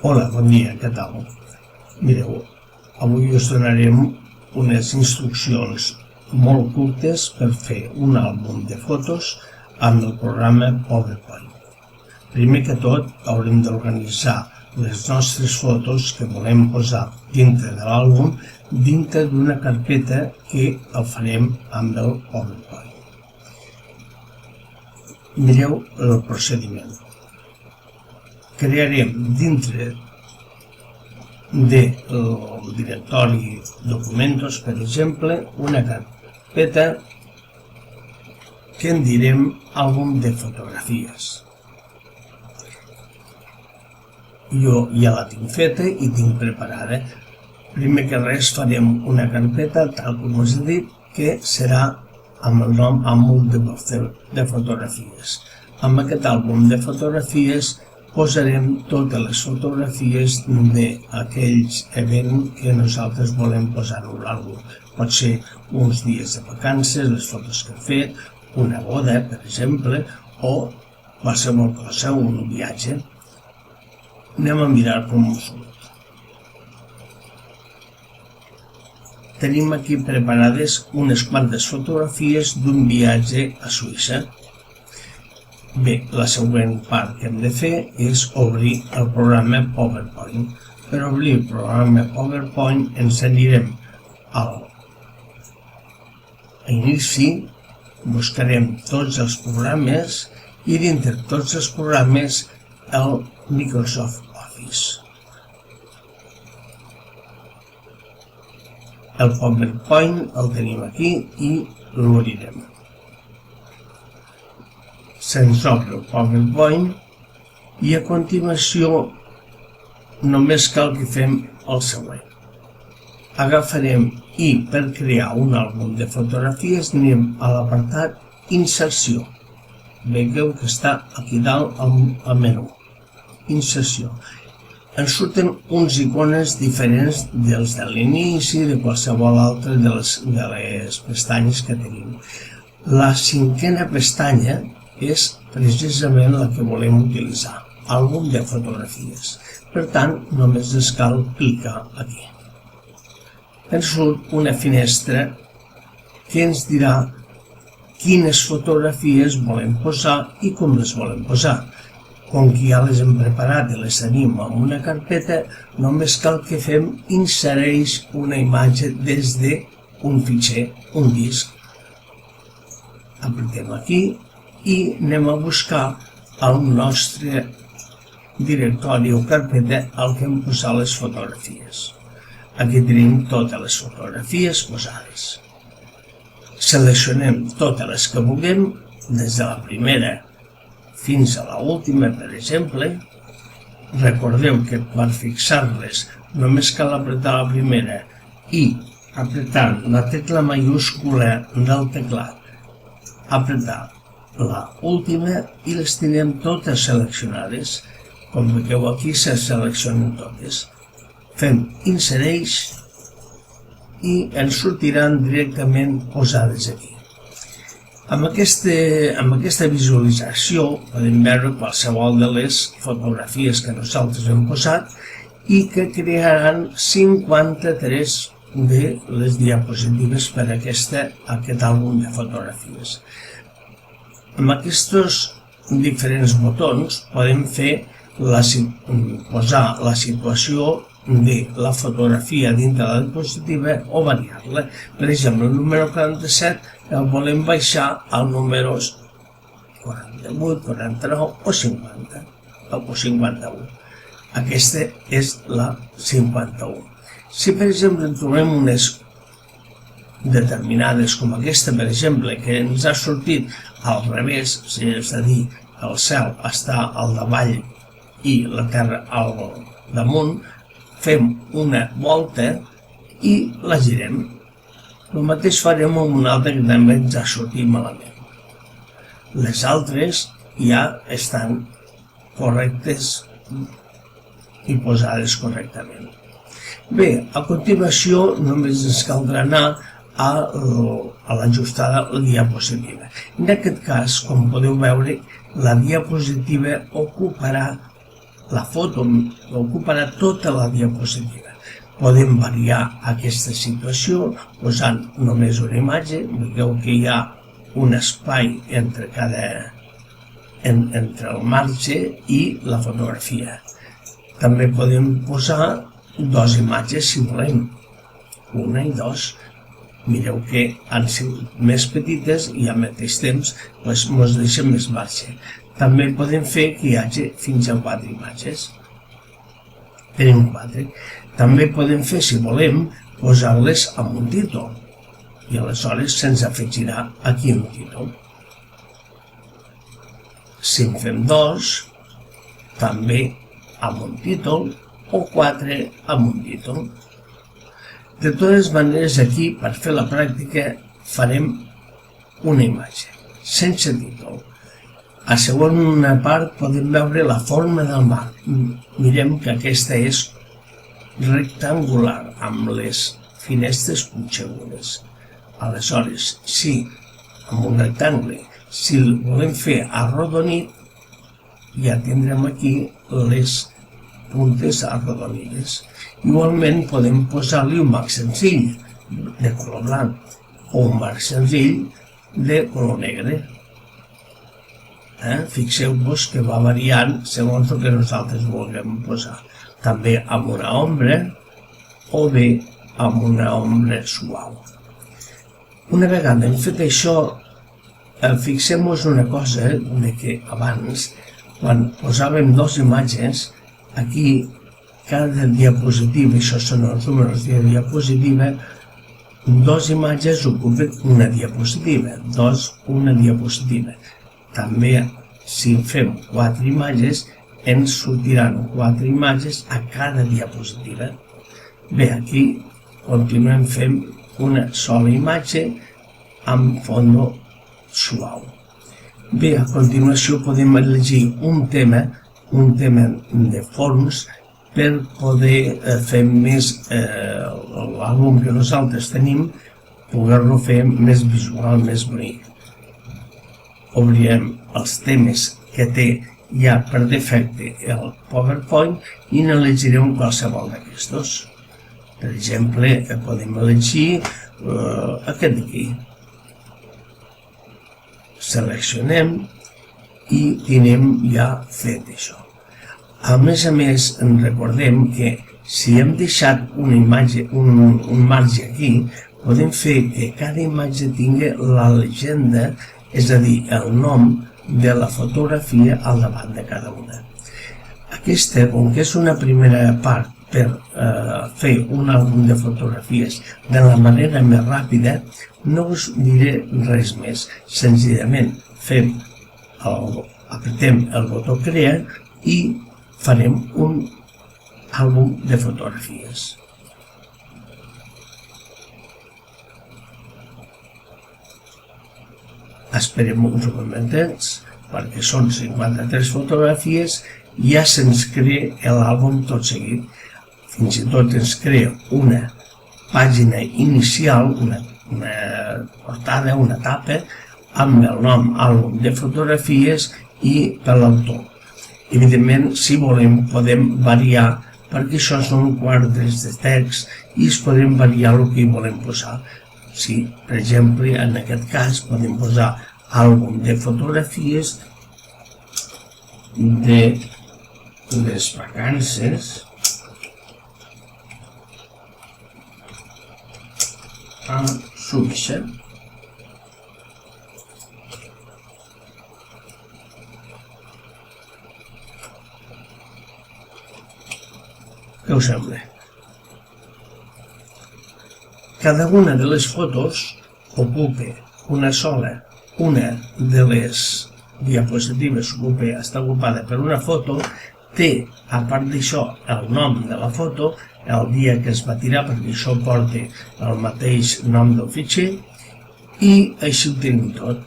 Hola, bon dia, què tal? Mireu, avui us donarem unes instruccions molt curtes per fer un àlbum de fotos amb el programa PowerPoint. Primer que tot, haurem d'organitzar les nostres fotos que volem posar dintre de l'àlbum dintre d'una carpeta que el farem amb el PowerPoint. Mireu el procediment. Crearem dintre del directori Documentos, per exemple, una carpeta que en direm àlbum de fotografies. Jo ja la tinc feta i tinc preparada. Primer que res farem una carpeta, tal com us he dit, que serà amb el nom àlbum de fotografies. Amb aquest àlbum de fotografies posarem totes les fotografies d'aquells events que nosaltres volem posar en l'àlbum. Pot ser uns dies de vacances, les fotos que hem fet, una boda, per exemple, o qualsevol cosa, un viatge. Anem a mirar com us surt. Tenim aquí preparades unes quantes fotografies d'un viatge a Suïssa. Bé, la següent part que hem de fer és obrir el programa PowerPoint. Per obrir el programa PowerPoint ens anirem a inici, buscarem tots els programes i dintre tots els programes el Microsoft Office. El PowerPoint el tenim aquí i l'obrirem. Se'ns obre el PowerPoint i a continuació només cal que fem el següent. Agafarem i per crear un àlbum de fotografies anem a l'apartat Inserció. Veieu que està aquí dalt al menú. Inserció. Ens surten uns icones diferents dels de l'inici de qualsevol altre de les pestanyes que tenim. La cinquena pestanya és precisament la que volem utilitzar, àlbum de fotografies. Per tant, només ens cal clicar aquí. Ens surt una finestra que ens dirà quines fotografies volem posar i com les volem posar. Com que ja les hem preparat i les tenim en una carpeta, només cal que fem insereix una imatge des d'un fitxer, un disc. Apretem aquí i anem a buscar el nostre directori o carpeta al que hem posat les fotografies. Aquí tenim totes les fotografies posades. Seleccionem totes les que vulguem, des de la primera fins a l'última, per exemple. Recordeu que per fixar-les només cal apretar la primera i apretant la tecla majúscula del teclat, apretar la última i les tenim totes seleccionades. Com veieu aquí se seleccionen totes. Fem insereix i ens sortiran directament posades aquí. Amb aquesta visualització podem veure qualsevol de les fotografies que nosaltres hem posat i que crearan 53 de les diapositives per a aquest àlbum de fotografies. Amb aquests diferents botons podem posar la situació de la fotografia dintre de la diapositiva o variar-la. Per exemple, el número 47 el volem baixar al número 48, 49 o 50 o 51. Aquesta és la 51. Si per exemple trobem unes determinades com aquesta, per exemple, que ens ha sortit al revés, és a dir, el cel està al davall i la terra al damunt, fem una volta i la girem. El mateix farem amb una altra que també ens ha sortit malament. Les altres ja estan correctes i posades correctament. Bé, a continuació només ens caldrà anar a l'ajustar la diapositiva. En aquest cas, com podeu veure, la diapositiva ocuparà la foto ocuparà tota la diapositiva. Podem variar aquesta situació posant només una imatge. Veieu que hi ha un espai entre el marge i la fotografia. També podem posar dues imatges si volem, una i dos. Mireu que han sigut més petites i al mateix temps ens deixen més marge. També podem fer que hi hagi fins a 4 imatges. Tenim 4. També podem fer, si volem, posar-les amb un títol. I aleshores se'ns afegirà aquí un títol. Si en fem 2, també amb un títol, o 4 amb un títol. De totes maneres, aquí, per fer la pràctica, farem una imatge, sense títol. A la segona part podem veure la forma del mar. Mirem que aquesta és rectangular, amb les finestres punxegudes. Aleshores, si amb un rectangle, si el volem fer arrodonit, ja tindrem aquí les puntes arrodonides. Igualment podem posar-li un marc senzill de color blanc o un marc senzill de color negre. Fixeu-vos que va variant segons el que nosaltres vulguem posar. També amb una ombra o bé amb una ombra suau. Una vegada hem fet això, fixem-nos una cosa, que abans, quan posàvem dues imatges, aquí cada diapositiva, això són els números de diapositiva, dues imatges ocupen una diapositiva, una diapositiva. També, si fem 4 imatges, ens sortiran 4 imatges a cada diapositiva. Bé, aquí continuem fent una sola imatge amb fondo suau. Bé, a continuació podem elegir un tema de fons per poder fer més l'àlbum que nosaltres tenim, poder-lo fer més visual, més bonic. Obrirem els temes que té ja per defecte el PowerPoint i n'elegirem qualsevol d'aquestos. Per exemple, podem elegir aquest d'aquí. Seleccionem i tenim ja fet això. A més, recordem que si hem deixat una imatge, un marge aquí, podem fer que cada imatge tingui la llegenda, és a dir, el nom de la fotografia al davant de cada una. Aquesta, com que és una primera part per fer un àlbum de fotografies de la manera més ràpida, no us diré res més. Senzillament apretem el botó crear i farem un àlbum de fotografies. Esperem uns momentets, perquè són 53 fotografies, ja se'ns crea l'àlbum tot seguit. Fins i tot ens crea una pàgina inicial, una portada, una tapa, amb el nom àlbum de fotografies i per l'autor. Evidentment, si volem, podem variar, perquè això són quadres de text i es podem variar el que hi volem posar. Si, per exemple, en aquest cas podem posar àlbum de fotografies de les vacances a Suïssa. Què us sembla? Cada una de les fotos ocupa una sola. Una de les diapositives està ocupada per una foto, té, a part d'això, el nom de la foto, el dia que es va tirar, perquè això porta el mateix nom del fitxer, i així ho tenim tot.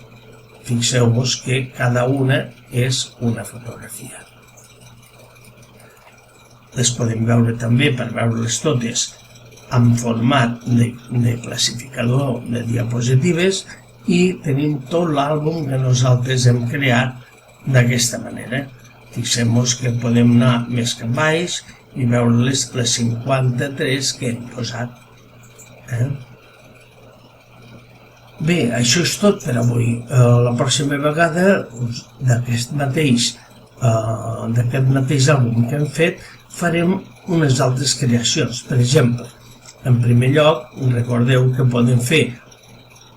Fixeu-vos que cada una és una fotografia. Les podem veure també, per veure-les totes, en format de classificador de diapositives, i tenim tot l'àlbum que nosaltres hem creat d'aquesta manera. Fixem-nos que podem anar més cap baix i veure les 53 que hem posat. Bé, això és tot per avui. La pròxima vegada d'aquest mateix àlbum que hem fet farem unes altres creacions. Per exemple, en primer lloc, recordeu que podem fer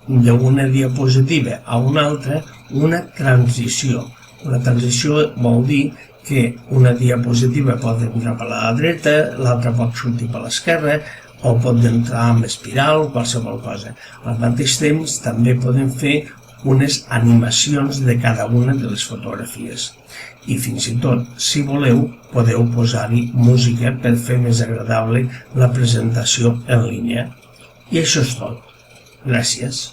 d'una diapositiva a una altra una transició. Una transició vol dir que una diapositiva pot entrar per la dreta, l'altra pot sortir per l'esquerra, o pot entrar amb espiral o qualsevol cosa. Al mateix temps també podem fer unes animacions de cada una de les fotografies. I fins i tot, si voleu, podeu posar-hi música per fer més agradable la presentació en línia. I això és tot. Gràcies.